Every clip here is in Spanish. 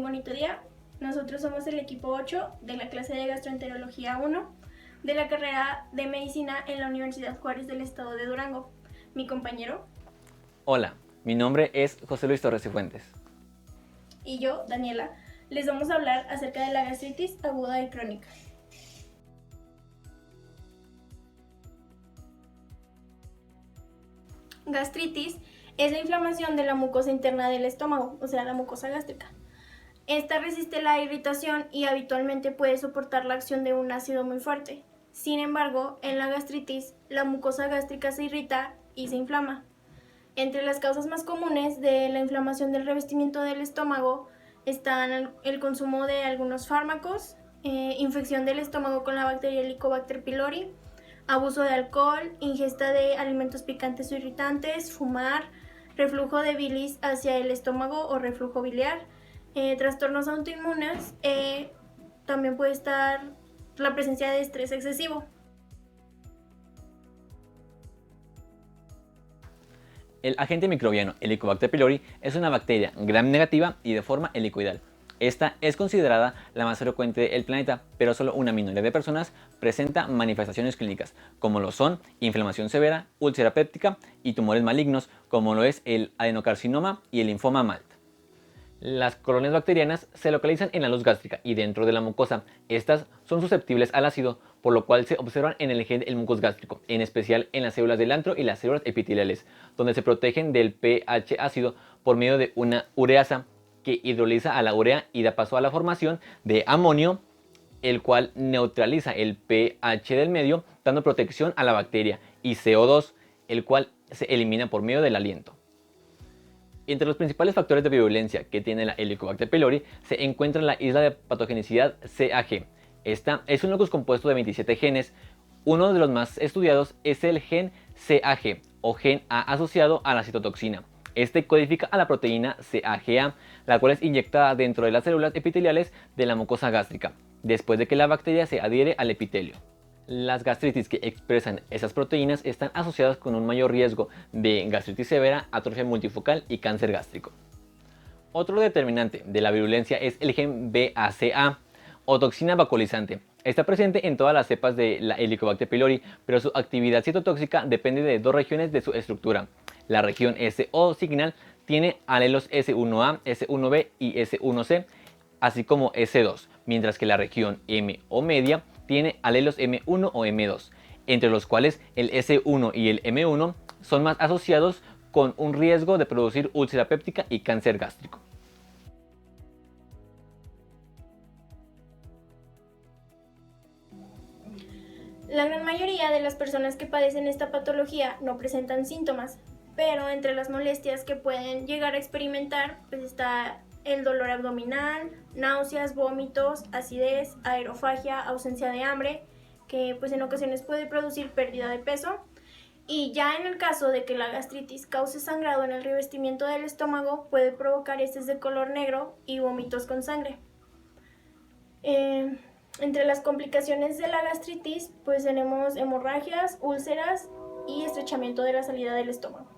bonito día. Nosotros somos el equipo 8 de la clase de Gastroenterología 1 de la carrera de Medicina en la Universidad Juárez del Estado de Durango. Mi compañero. Hola, mi nombre es José Luis Torres y Fuentes. Y yo, Daniela, les vamos a hablar acerca de la gastritis aguda y crónica. Gastritis es la inflamación de la mucosa interna del estómago, o sea, la mucosa gástrica. Esta resiste la irritación y habitualmente puede soportar la acción de un ácido muy fuerte. Sin embargo, en la gastritis, la mucosa gástrica se irrita y se inflama. Entre las causas más comunes de la inflamación del revestimiento del estómago están el consumo de algunos fármacos, infección del estómago con la bacteria Helicobacter pylori, abuso de alcohol, ingesta de alimentos picantes o irritantes, fumar, reflujo de bilis hacia el estómago o reflujo biliar, trastornos autoinmunes, también puede estar la presencia de estrés excesivo. El agente microbiano Helicobacter pylori es una bacteria gram negativa y de forma helicoidal. Esta es considerada la más frecuente del planeta, pero solo una minoría de personas presenta manifestaciones clínicas, como lo son inflamación severa, úlcera péptica y tumores malignos, como lo es el adenocarcinoma y el linfoma MALT. Las colonias bacterianas se localizan en la luz gástrica y dentro de la mucosa. Estas son susceptibles al ácido, por lo cual se observan en el gen del mucus gástrico, en especial en las células del antro y las células epiteliales, donde se protegen del pH ácido por medio de una ureasa que hidroliza a la urea y da paso a la formación de amonio, el cual neutraliza el pH del medio, dando protección a la bacteria, y CO2, el cual se elimina por medio del aliento. Entre los principales factores de virulencia que tiene la Helicobacter pylori se encuentra la isla de patogenicidad CAG. Esta es un locus compuesto de 27 genes. Uno de los más estudiados es el gen CAG o gen A asociado a la citotoxina. Este codifica a la proteína CAGA, la cual es inyectada dentro de las células epiteliales de la mucosa gástrica, después de que la bacteria se adhiere al epitelio. Las gastritis que expresan esas proteínas están asociadas con un mayor riesgo de gastritis severa, atrofia multifocal y cáncer gástrico. Otro determinante de la virulencia es el gen BACA o toxina baculizante. Está presente en todas las cepas de la Helicobacter pylori, pero su actividad citotóxica depende de dos regiones de su estructura. La región SO signal tiene alelos S1A, S1B y S1C, así como S2, mientras que la región M o media tiene alelos M1 o M2, entre los cuales el S1 y el M1 son más asociados con un riesgo de producir úlcera péptica y cáncer gástrico. La gran mayoría de las personas que padecen esta patología no presentan síntomas, pero entre las molestias que pueden llegar a experimentar pues está el dolor abdominal, náuseas, vómitos, acidez, aerofagia, ausencia de hambre, que pues en ocasiones puede producir pérdida de peso. Y ya en el caso de que la gastritis cause sangrado en el revestimiento del estómago, puede provocar heces de color negro y vómitos con sangre. Entre las complicaciones de la gastritis, pues tenemos hemorragias, úlceras y estrechamiento de la salida del estómago.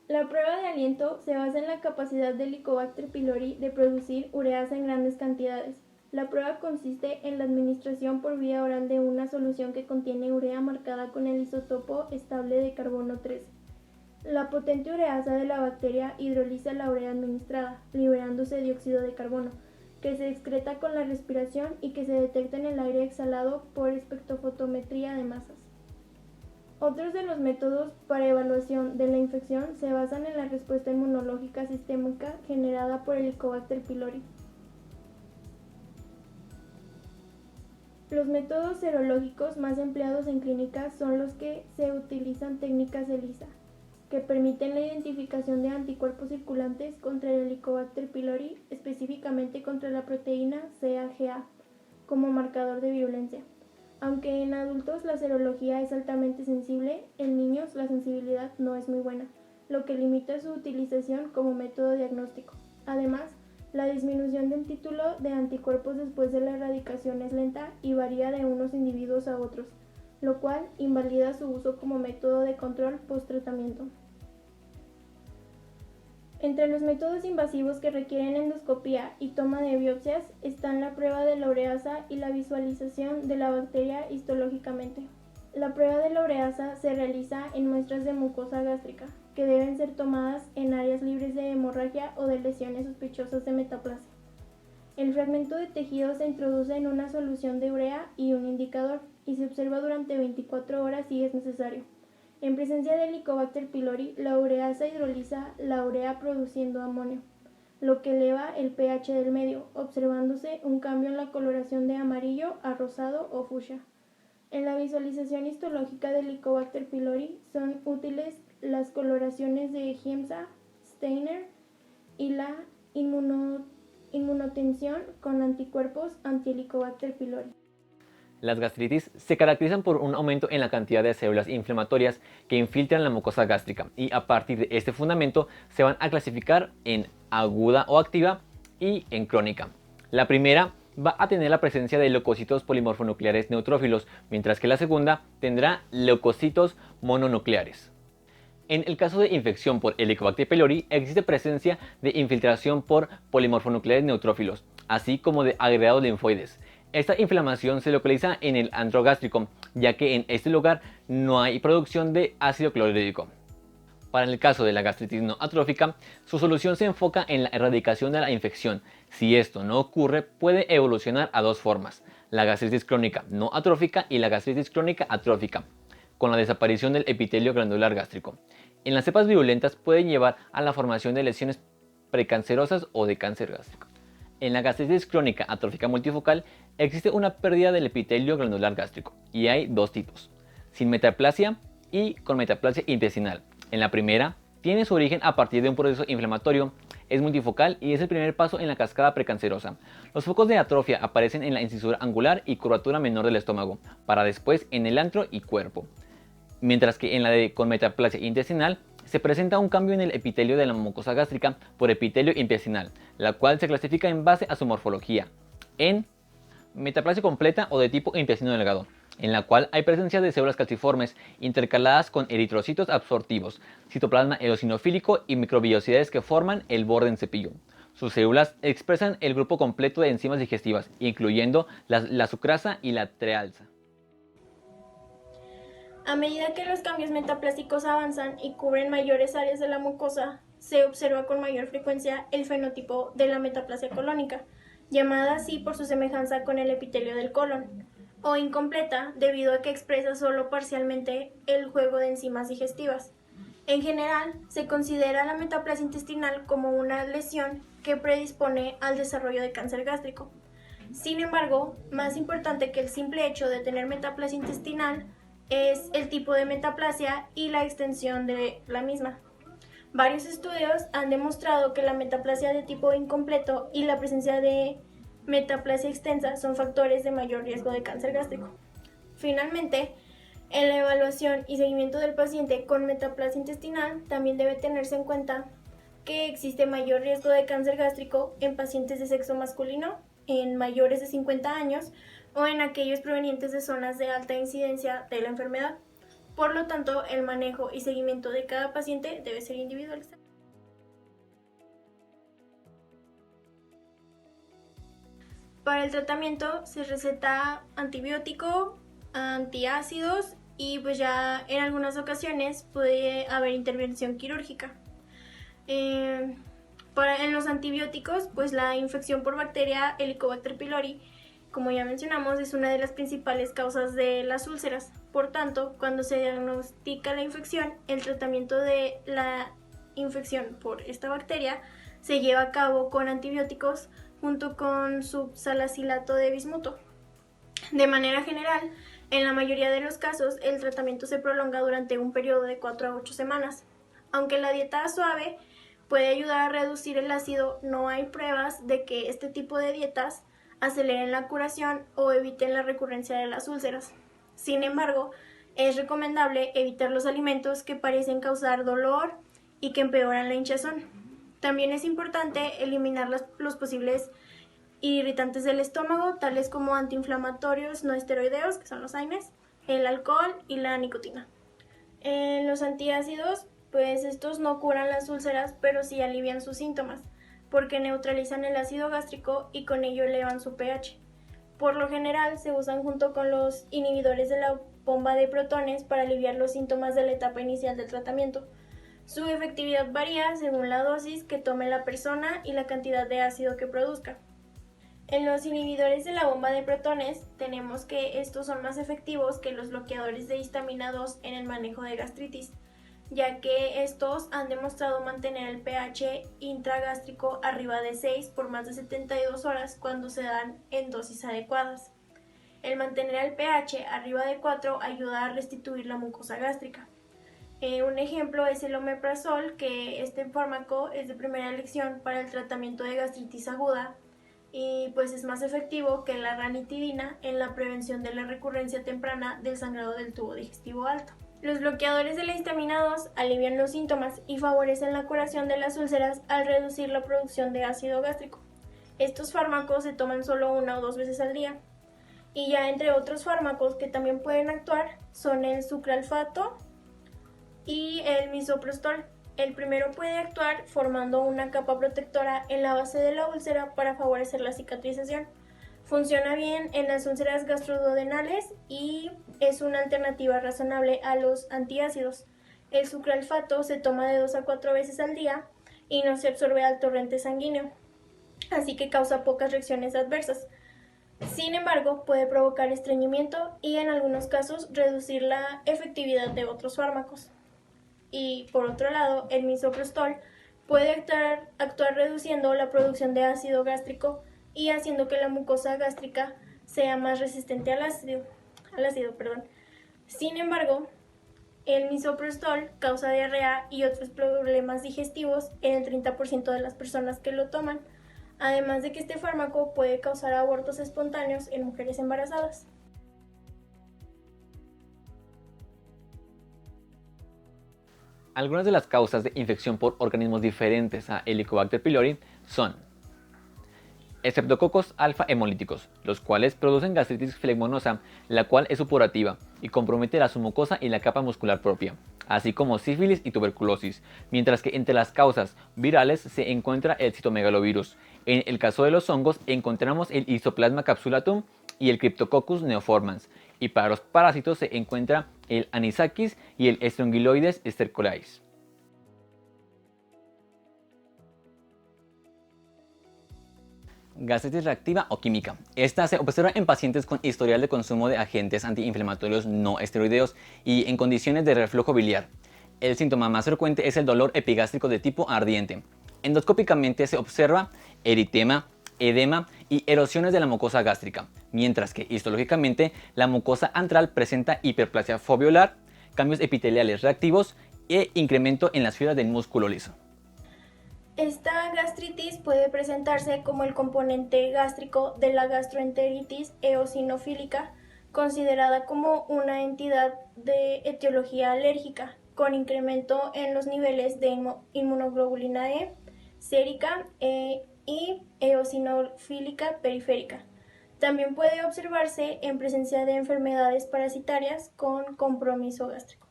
La prueba de aliento se basa en la capacidad del Helicobacter pylori de producir ureasa en grandes cantidades. La prueba consiste en la administración por vía oral de una solución que contiene urea marcada con el isótopo estable de carbono 13. La potente ureasa de la bacteria hidroliza la urea administrada, liberándose dióxido de carbono, que se excreta con la respiración y que se detecta en el aire exhalado por espectrofotometría de masas. Otros de los métodos para evaluación de la infección se basan en la respuesta inmunológica sistémica generada por el Helicobacter pylori. Los métodos serológicos más empleados en clínica son los que se utilizan técnicas ELISA, que permiten la identificación de anticuerpos circulantes contra el Helicobacter pylori, específicamente contra la proteína CAGA, como marcador de virulencia. Aunque en adultos la serología es altamente sensible, en niños la sensibilidad no es muy buena, lo que limita su utilización como método diagnóstico. Además, la disminución del título de anticuerpos después de la erradicación es lenta y varía de unos individuos a otros, lo cual invalida su uso como método de control post-tratamiento. Entre los métodos invasivos que requieren endoscopía y toma de biopsias están la prueba de la ureasa y la visualización de la bacteria histológicamente. La prueba de la ureasa se realiza en muestras de mucosa gástrica, que deben ser tomadas en áreas libres de hemorragia o de lesiones sospechosas de metaplasia. El fragmento de tejido se introduce en una solución de urea y un indicador y se observa durante 24 horas si es necesario. En presencia de Helicobacter pylori, la ureasa hidroliza la urea produciendo amonio, lo que eleva el pH del medio, observándose un cambio en la coloración de amarillo a rosado o fucsia. En la visualización histológica de Helicobacter pylori son útiles las coloraciones de Giemsa, Steiner y la inmunotensión con anticuerpos anti-Helicobacter pylori. Las gastritis se caracterizan por un aumento en la cantidad de células inflamatorias que infiltran la mucosa gástrica y a partir de este fundamento se van a clasificar en aguda o activa y en crónica. La primera va a tener la presencia de leucocitos polimorfonucleares neutrófilos, mientras que la segunda tendrá leucocitos mononucleares. En el caso de infección por Helicobacter pylori existe presencia de infiltración por polimorfonucleares neutrófilos, así como de agregados linfoides. Esta inflamación se localiza en el antro gástrico, ya que en este lugar no hay producción de ácido clorhídrico. Para el caso de la gastritis no atrófica, su solución se enfoca en la erradicación de la infección. Si esto no ocurre, puede evolucionar a dos formas: la gastritis crónica no atrófica y la gastritis crónica atrófica, con la desaparición del epitelio glandular gástrico. En las cepas virulentas pueden llevar a la formación de lesiones precancerosas o de cáncer gástrico. En la gastritis crónica atrófica multifocal existe una pérdida del epitelio glandular gástrico y hay dos tipos: sin metaplasia y con metaplasia intestinal. En la primera, tiene su origen a partir de un proceso inflamatorio, es multifocal y es el primer paso en la cascada precancerosa. Los focos de atrofia aparecen en la incisura angular y curvatura menor del estómago, para después en el antro y cuerpo. Mientras que en la con metaplasia intestinal se presenta un cambio en el epitelio de la mucosa gástrica por epitelio intestinal, la cual se clasifica en base a su morfología en metaplasia completa o de tipo intestino delgado, en la cual hay presencia de células calciformes intercaladas con eritrocitos absortivos, citoplasma eosinofílico y microvellosidades que forman el borde en cepillo. Sus células expresan el grupo completo de enzimas digestivas, incluyendo la sucrasa y la trealsa. A medida que los cambios metaplásicos avanzan y cubren mayores áreas de la mucosa, se observa con mayor frecuencia el fenotipo de la metaplasia colónica, llamada así por su semejanza con el epitelio del colon, o incompleta debido a que expresa solo parcialmente el juego de enzimas digestivas. En general, se considera la metaplasia intestinal como una lesión que predispone al desarrollo de cáncer gástrico. Sin embargo, más importante que el simple hecho de tener metaplasia intestinal es el tipo de metaplasia y la extensión de la misma. Varios estudios han demostrado que la metaplasia de tipo incompleto y la presencia de metaplasia extensa son factores de mayor riesgo de cáncer gástrico. Finalmente, en la evaluación y seguimiento del paciente con metaplasia intestinal también debe tenerse en cuenta que existe mayor riesgo de cáncer gástrico en pacientes de sexo masculino, en mayores de 50 años o en aquellos provenientes de zonas de alta incidencia de la enfermedad. Por lo tanto, el manejo y seguimiento de cada paciente debe ser individualizado. Para el tratamiento se receta antibiótico, antiácidos y pues ya en algunas ocasiones puede haber intervención quirúrgica. En los antibióticos, pues la infección por bacteria Helicobacter pylori, como ya mencionamos, es una de las principales causas de las úlceras. Por tanto, cuando se diagnostica la infección, el tratamiento de la infección por esta bacteria se lleva a cabo con antibióticos junto con subsalicilato de bismuto. De manera general, en la mayoría de los casos, el tratamiento se prolonga durante un periodo de 4 a 8 semanas. Aunque la dieta suave puede ayudar a reducir el ácido, no hay pruebas de que este tipo de dietas aceleren la curación o eviten la recurrencia de las úlceras. Sin embargo, es recomendable evitar los alimentos que parecen causar dolor y que empeoran la hinchazón. También es importante eliminar los posibles irritantes del estómago, tales como antiinflamatorios no esteroideos, que son los AINES, el alcohol y la nicotina. Los antiácidos Pues estos no curan las úlceras, pero sí alivian sus síntomas, porque neutralizan el ácido gástrico y con ello elevan su pH. Por lo general se usan junto con los inhibidores de la bomba de protones para aliviar los síntomas de la etapa inicial del tratamiento. Su efectividad varía según la dosis que tome la persona y la cantidad de ácido que produzca. En los inhibidores de la bomba de protones tenemos que estos son más efectivos que los bloqueadores de histamina 2 en el manejo de gastritis, ya que estos han demostrado mantener el pH intragástrico arriba de 6 por más de 72 horas cuando se dan en dosis adecuadas. El mantener el pH arriba de 4 ayuda a restituir la mucosa gástrica. Un ejemplo es el omeprazol, que este fármaco es de primera elección para el tratamiento de gastritis aguda y pues es más efectivo que la ranitidina en la prevención de la recurrencia temprana del sangrado del tubo digestivo alto. Los bloqueadores de la histamina 2 alivian los síntomas y favorecen la curación de las úlceras al reducir la producción de ácido gástrico. Estos fármacos se toman solo 1 o 2 veces al día. Y ya entre otros fármacos que también pueden actuar son el sucralfato y el misoprostol. El primero puede actuar formando una capa protectora en la base de la úlcera para favorecer la cicatrización. Funciona bien en las úlceras gastroduodenales y es una alternativa razonable a los antiácidos. El sucralfato se toma de 2 a 4 veces al día y no se absorbe al torrente sanguíneo, así que causa pocas reacciones adversas. Sin embargo, puede provocar estreñimiento y en algunos casos reducir la efectividad de otros fármacos. Y por otro lado, el misoprostol puede actuar reduciendo la producción de ácido gástrico y haciendo que la mucosa gástrica sea más resistente al ácido. Sin embargo, el misoprostol causa diarrea y otros problemas digestivos en el 30% de las personas que lo toman, además de que este fármaco puede causar abortos espontáneos en mujeres embarazadas. Algunas de las causas de infección por organismos diferentes a Helicobacter pylori son Streptococcus alfa hemolíticos, los cuales producen gastritis flegmonosa, la cual es supurativa y compromete la mucosa y la capa muscular propia, así como sífilis y tuberculosis, mientras que entre las causas virales se encuentra el citomegalovirus. En el caso de los hongos encontramos el Isoplasma capsulatum y el Cryptococcus neoformans, y para los parásitos se encuentra el Anisakis y el Strongyloides stercoraeis. Gastritis reactiva o química. Esta se observa en pacientes con historial de consumo de agentes antiinflamatorios no esteroideos y en condiciones de reflujo biliar. El síntoma más frecuente es el dolor epigástrico de tipo ardiente. Endoscópicamente se observa eritema, edema y erosiones de la mucosa gástrica, mientras que histológicamente la mucosa antral presenta hiperplasia foveolar, cambios epiteliales reactivos e incremento en las fibras del músculo liso. Esta gastritis puede presentarse como el componente gástrico de la gastroenteritis eosinofílica, considerada como una entidad de etiología alérgica, con incremento en los niveles de inmunoglobulina E, sérica y eosinofílica periférica. También puede observarse en presencia de enfermedades parasitarias con compromiso gástrico.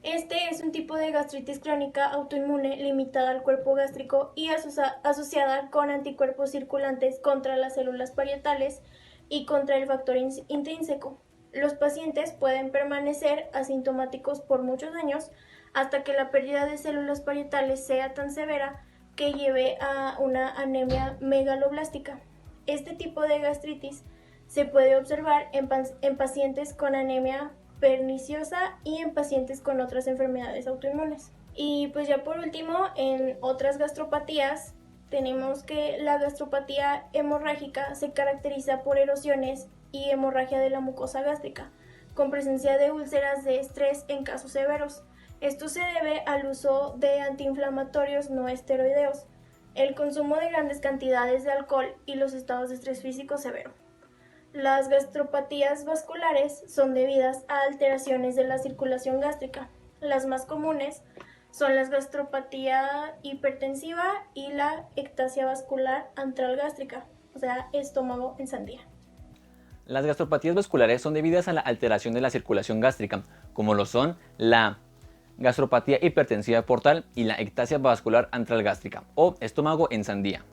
Este es un tipo de gastritis crónica autoinmune limitada al cuerpo gástrico y asociada con anticuerpos circulantes contra las células parietales y contra el factor intrínseco. Los pacientes pueden permanecer asintomáticos por muchos años hasta que la pérdida de células parietales sea tan severa que lleve a una anemia megaloblástica. Este tipo de gastritis se puede observar en pacientes con anemia perniciosa y en pacientes con otras enfermedades autoinmunes. Y pues ya por último, en otras gastropatías tenemos que la gastropatía hemorrágica se caracteriza por erosiones y hemorragia de la mucosa gástrica, con presencia de úlceras de estrés en casos severos. Esto se debe al uso de antiinflamatorios no esteroideos, el consumo de grandes cantidades de alcohol y los estados de estrés físico severo. Las gastropatías vasculares son debidas a alteraciones de la circulación gástrica. Las más comunes son la gastropatía hipertensiva y la ectasia vascular antral gástrica, o sea, estómago en sandía. Las gastropatías vasculares son debidas a la alteración de la circulación gástrica, como lo son la gastropatía hipertensiva portal y la ectasia vascular antral gástrica o estómago en sandía.